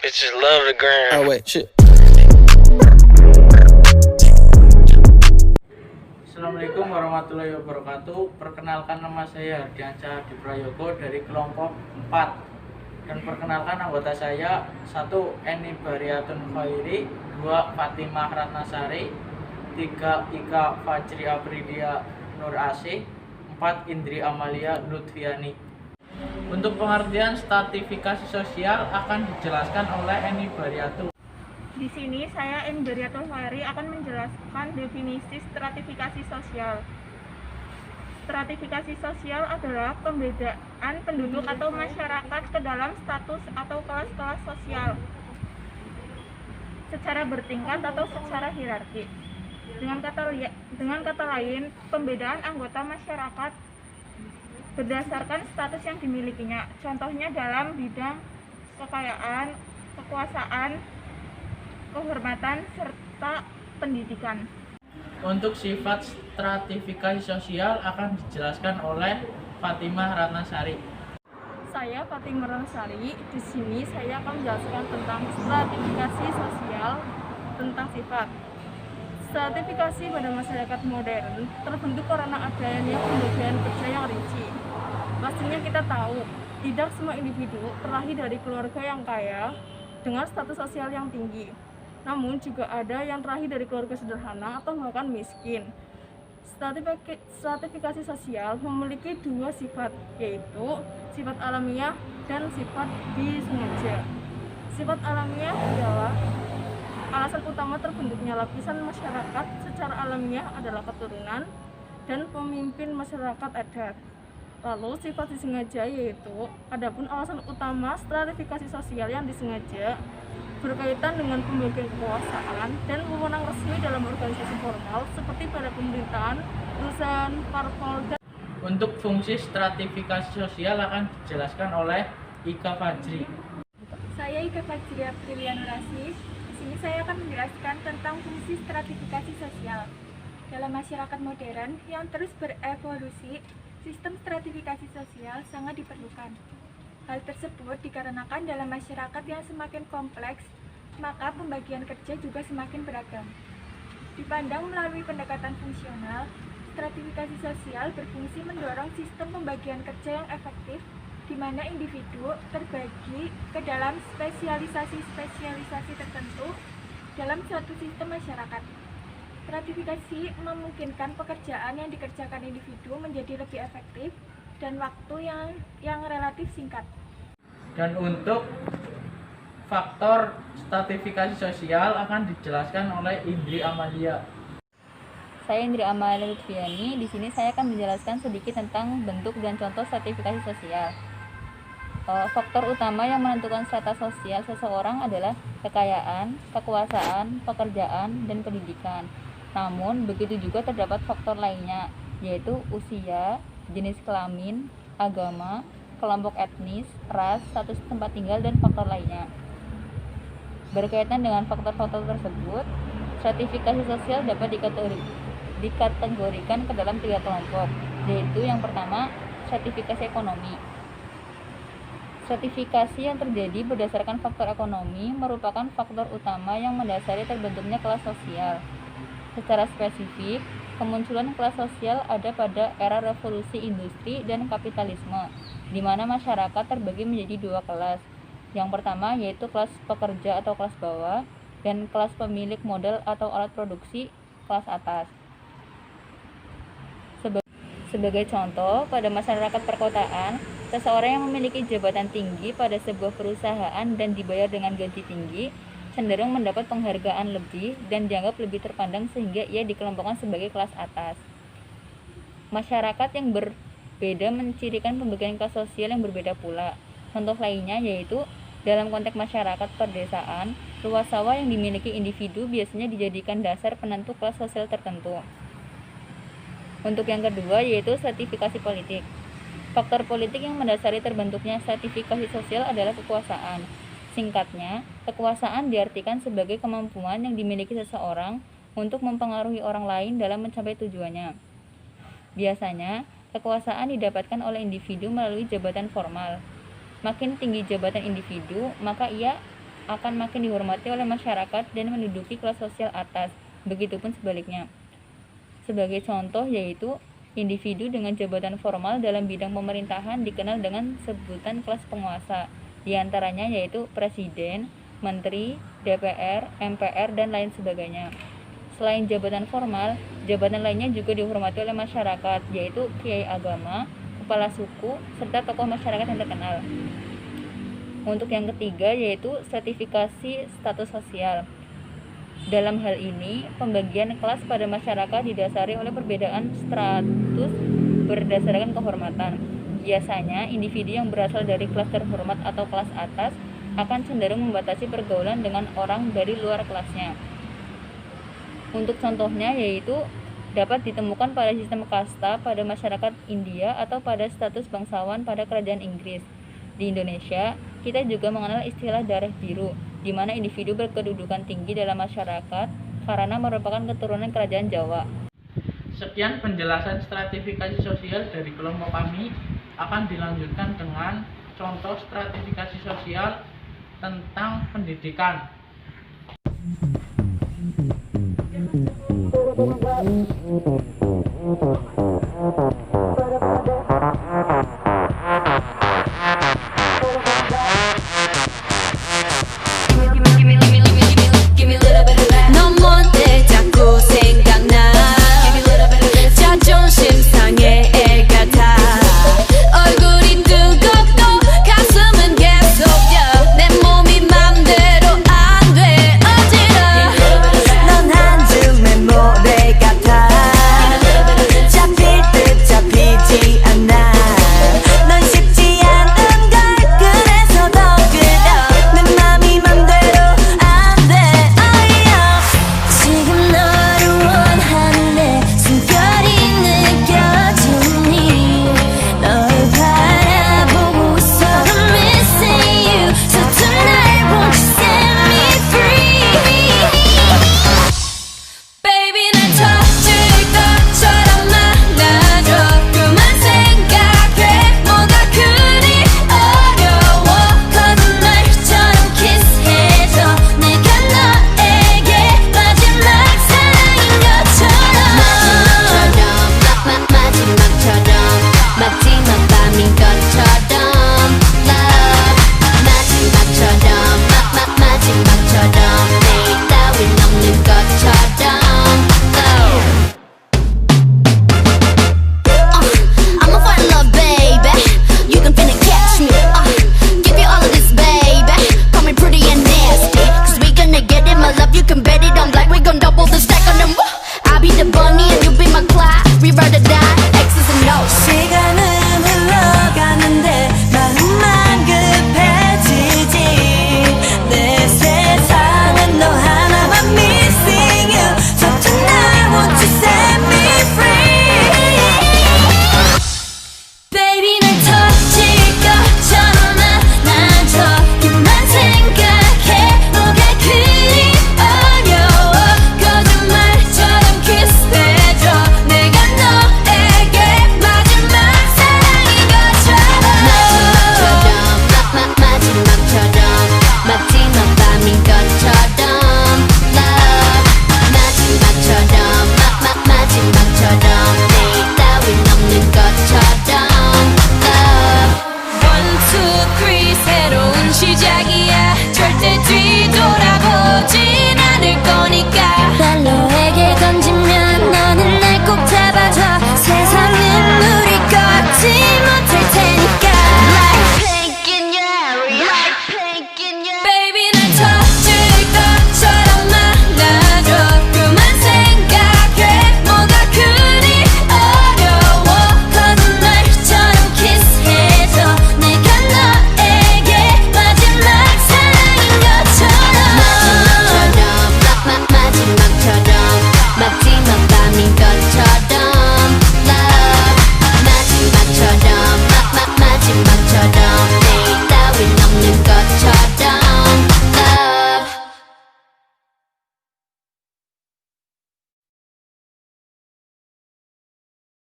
Bitches love the gram. Oh wait, shit. Assalamualaikum warahmatullahi wabarakatuh. Perkenalkan, nama saya Hardiansyah Hadi Prayogo dari kelompok 4. Dan perkenalkan anggota saya: 1. Eni Bariatun Khairi, 2. Fatimah Ratnasari, 3. Ika Fajri Apridia Nur Asih, 4. Indri Amalia Lutfiani. Untuk pengertian stratifikasi sosial akan dijelaskan oleh Eni Bariatun. Di sini saya Endriatul Khairi akan menjelaskan definisi stratifikasi sosial. Stratifikasi sosial adalah pembedaan penduduk atau masyarakat ke dalam status atau kelas-kelas sosial secara bertingkat atau secara hierarki. Dengan kata lain, pembedaan anggota masyarakat berdasarkan status yang dimilikinya. Contohnya dalam bidang kekayaan, kekuasaan, kehormatan, serta pendidikan. Untuk sifat stratifikasi sosial akan dijelaskan oleh Fatimah Ratnasari. Saya Fatimah Ratnasari. Di sini saya akan menjelaskan tentang stratifikasi sosial, tentang sifat. Stratifikasi pada masyarakat modern terbentuk karena adanya pembagian kerja yang rinci. Pastinya kita tahu, tidak semua individu terlahir dari keluarga yang kaya dengan status sosial yang tinggi. Namun juga ada yang terlahir dari keluarga sederhana atau bahkan miskin. Stratifikasi sosial memiliki dua sifat, yaitu sifat alamiah dan sifat disengaja. Sifat alamiah adalah alasan utama terbentuknya lapisan masyarakat secara alamiah adalah keturunan dan pemimpin masyarakat adat. Lalu sifat disengaja yaitu adapun alasan utama stratifikasi sosial yang disengaja berkaitan dengan pembagian kekuasaan dan wewenang resmi dalam organisasi formal seperti pada pemerintahan, perusahaan, parpol, dan Untuk fungsi stratifikasi sosial akan dijelaskan oleh Ika Fajri. Saya Ika Fajri Aprilia Nur Asih. Di sini saya akan menjelaskan tentang fungsi stratifikasi sosial. Dalam masyarakat modern yang terus berevolusi, sistem stratifikasi sosial sangat diperlukan. Hal tersebut dikarenakan dalam masyarakat yang semakin kompleks, maka pembagian kerja juga semakin beragam. Dipandang melalui pendekatan fungsional, stratifikasi sosial berfungsi mendorong sistem pembagian kerja yang efektif, di mana individu terbagi ke dalam spesialisasi-spesialisasi tertentu dalam suatu sistem masyarakat. Stratifikasi memungkinkan pekerjaan yang dikerjakan individu menjadi lebih efektif dan waktu yang relatif singkat. Dan untuk faktor stratifikasi sosial akan dijelaskan oleh Indri Amalia. Saya Indri Amalia Lutfiani. Di sini saya akan menjelaskan sedikit tentang bentuk dan contoh stratifikasi sosial. Faktor utama yang menentukan strata sosial seseorang adalah kekayaan, kekuasaan, pekerjaan, dan pendidikan. Namun, begitu juga terdapat faktor lainnya, yaitu usia, jenis kelamin, agama, kelompok etnis, ras, status tempat tinggal, dan faktor lainnya. Berkaitan dengan faktor-faktor tersebut, stratifikasi sosial dapat dikategorikan ke dalam 3 kelompok, yaitu yang pertama, stratifikasi ekonomi. Stratifikasi yang terjadi berdasarkan faktor ekonomi merupakan faktor utama yang mendasari terbentuknya kelas sosial. Secara spesifik, kemunculan kelas sosial ada pada era revolusi industri dan kapitalisme, di mana masyarakat terbagi menjadi 2 kelas. Yang pertama yaitu kelas pekerja atau kelas bawah, dan kelas pemilik modal atau alat produksi, kelas atas. Sebagai contoh, pada masyarakat perkotaan, seseorang yang memiliki jabatan tinggi pada sebuah perusahaan dan dibayar dengan gaji tinggi cenderung mendapat penghargaan lebih dan dianggap lebih terpandang sehingga ia dikelompokkan sebagai kelas atas. Masyarakat yang berbeda mencirikan pembagian kelas sosial yang berbeda pula. Contoh lainnya yaitu dalam konteks masyarakat perdesaan, luas sawah yang dimiliki individu biasanya dijadikan dasar penentu kelas sosial tertentu. Untuk yang kedua yaitu stratifikasi politik. Faktor politik yang mendasari terbentuknya stratifikasi sosial adalah kekuasaan. Singkatnya, kekuasaan diartikan sebagai kemampuan yang dimiliki seseorang untuk mempengaruhi orang lain dalam mencapai tujuannya. Biasanya, kekuasaan didapatkan oleh individu melalui jabatan formal. Makin tinggi jabatan individu, maka ia akan makin dihormati oleh masyarakat dan menduduki kelas sosial atas. Begitupun sebaliknya. Sebagai contoh yaitu individu dengan jabatan formal dalam bidang pemerintahan dikenal dengan sebutan kelas penguasa. Di antaranya yaitu presiden, menteri, DPR, MPR, dan lain sebagainya. Selain jabatan formal, jabatan lainnya juga dihormati oleh masyarakat, yaitu kiai agama, kepala suku, serta tokoh masyarakat yang terkenal. Untuk yang ketiga yaitu stratifikasi status sosial. Dalam hal ini, pembagian kelas pada masyarakat didasari oleh perbedaan status berdasarkan kehormatan. Biasanya, individu yang berasal dari kelas terhormat atau kelas atas akan cenderung membatasi pergaulan dengan orang dari luar kelasnya. Untuk contohnya yaitu dapat ditemukan pada sistem kasta pada masyarakat India atau pada status bangsawan pada kerajaan Inggris. Di Indonesia, kita juga mengenal istilah darah biru, di mana individu berkedudukan tinggi dalam masyarakat karena merupakan keturunan kerajaan Jawa. Sekian penjelasan stratifikasi sosial dari kelompok kami. Akan dilanjutkan dengan contoh stratifikasi sosial tentang pendidikan. 넌 뭔데 자꾸 생각나 자존심 상해 애 같아 얼굴이 뜨겁고 가슴은 계속 뛰어 내 몸이 맘대로 안 돼 어지러워 넌 한 줌의 모래 같아 잡힐 듯 잡히지 않아 넌 쉽지 않은 걸 그래서 더 끌어 내 맘이 맘대로 안 돼 어이야 지금 너를 원하는 내 숨결이 느껴지니 널 바라보고 있어 I'm missing you So tonight won't you set me free Baby 날 터질 것처럼 만나줘 그만 생각해 뭐가 그리 어려워 거짓말처럼 키스해줘 내가 너에게 마지막 사랑인 것처럼 마지막 밤인 것처럼 Love 마지막처럼 마지막처럼 내일 따윈 없는 것처럼 I'ma find love, baby. You can finna catch me. Give you all of this, baby. Call me pretty and nasty. Cause we gonna get it, my love. You can bet it on black. We gon' double the stack on them. I'll be the bunny and you be my Clyde. We ride or die. X's and O's. 시간은 흘러가는데 마음만 급해지지. 내 세상은 너 하나만 missing you. So tonight won't you set me free? Baby 날 터질 것처럼 만나줘 그만 생각해 뭐가 그리 어려워 거짓말처럼 키스해줘 내가 너에게 마지막 사랑인 것처럼 마지막처럼 마지막 밤인 것처럼